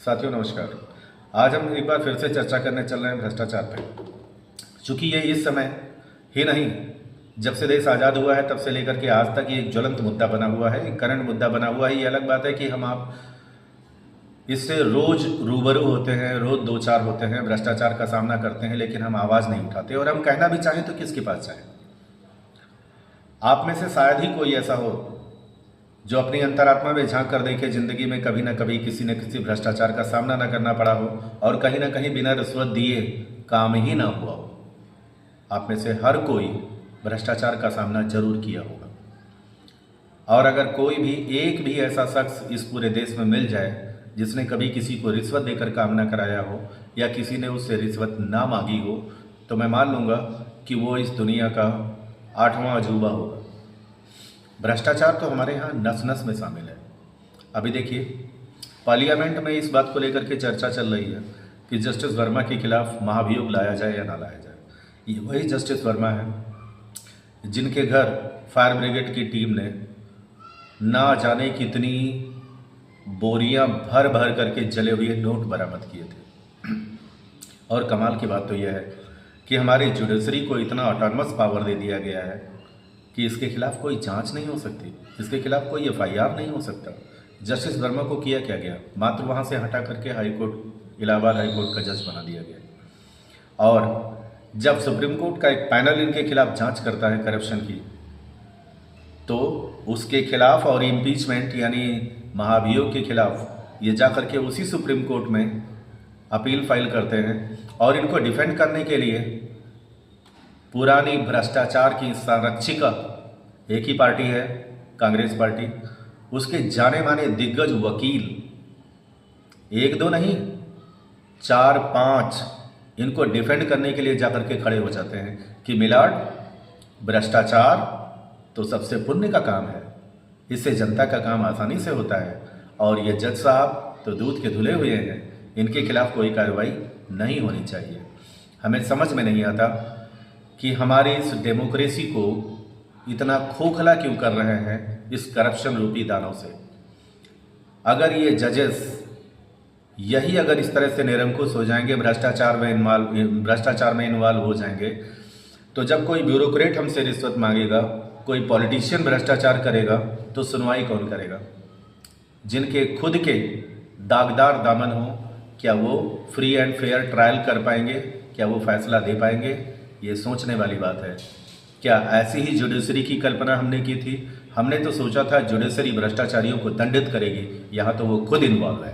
साथियों नमस्कार। आज हम एक बार फिर से चर्चा करने चल रहे हैं भ्रष्टाचार पे। चूंकि ये इस समय ही नहीं, जब से देश आज़ाद हुआ है तब से लेकर के आज तक ये एक ज्वलंत मुद्दा बना हुआ है, एक करंट मुद्दा बना हुआ है। ये अलग बात है कि हम आप इससे रोज रूबरू होते हैं, रोज दो चार होते हैं, भ्रष्टाचार का सामना करते हैं, लेकिन हम आवाज़ नहीं उठाते। और हम कहना भी चाहें तो किसके पास चाहें। आप में से शायद ही कोई ऐसा हो जो अपनी अंतरात्मा में झांक कर देखे जिंदगी में कभी ना कभी किसी न किसी भ्रष्टाचार का सामना न करना पड़ा हो और कहीं ना कहीं बिना रिश्वत दिए काम ही ना हुआ हो। आप में से हर कोई भ्रष्टाचार का सामना जरूर किया होगा। और अगर कोई भी एक भी ऐसा शख्स इस पूरे देश में मिल जाए जिसने कभी किसी को रिश्वत देकर काम ना कराया हो या किसी ने उससे रिश्वत ना मांगी हो, तो मैं मान लूँगा कि वो इस दुनिया का 8वां अजूबा होगा। भ्रष्टाचार तो हमारे यहाँ नस नस में शामिल है। अभी देखिए, पार्लियामेंट में इस बात को लेकर के चर्चा चल रही है कि जस्टिस वर्मा के खिलाफ महाभियोग लाया जाए या ना लाया जाए। ये वही जस्टिस वर्मा है जिनके घर फायर ब्रिगेड की टीम ने ना जाने कितनी बोरियां भर भर करके जले हुए नोट बरामद किए थे। और कमाल की बात तो यह है कि हमारे जुडिशरी को इतना ऑटोनमस पावर दे दिया गया है कि इसके खिलाफ कोई जांच नहीं हो सकती, इसके खिलाफ कोई एफआईआर नहीं हो सकता। जस्टिस वर्मा को किया क्या गया? मात्र वहां से हटा करके हाईकोर्ट, इलाहाबाद हाईकोर्ट का जज बना दिया गया। और जब सुप्रीम कोर्ट का एक पैनल इनके खिलाफ जांच करता है करप्शन की, तो उसके खिलाफ और इम्पीचमेंट यानी महाभियोग के खिलाफ ये जा करके उसी सुप्रीम कोर्ट में अपील फाइल करते हैं। और इनको डिफेंड करने के लिए पुरानी भ्रष्टाचार की संरक्षिका एक ही पार्टी है, कांग्रेस पार्टी, उसके जाने माने दिग्गज वकील, एक दो नहीं 4-5 इनको डिफेंड करने के लिए जाकर के खड़े हो जाते हैं कि मिलाड, भ्रष्टाचार तो सबसे पुण्य का काम है, इससे जनता का काम आसानी से होता है। और ये जज साहब तो दूध के धुले हुए हैं, इनके खिलाफ कोई कार्रवाई नहीं होनी चाहिए। हमें समझ में नहीं आता कि हमारी इस डेमोक्रेसी को इतना खोखला क्यों कर रहे हैं इस करप्शन रूपी दानों से। अगर ये जजेस यही अगर इस तरह से निरंकुश हो जाएंगे, भ्रष्टाचार में इन्वॉल्व हो जाएंगे, तो जब कोई ब्यूरोक्रेट हमसे रिश्वत मांगेगा, कोई पॉलिटिशियन भ्रष्टाचार करेगा, तो सुनवाई कौन करेगा? जिनके खुद के दागदार दामन हो, क्या वो फ्री एंड फेयर ट्रायल कर पाएंगे? क्या वो फैसला दे पाएंगे? ये सोचने वाली बात है। क्या ऐसी ही जुडिशरी की कल्पना हमने की थी? हमने तो सोचा था जुडिशरी भ्रष्टाचारियों को दंडित करेगी, यहाँ तो वो खुद इन्वॉल्व है।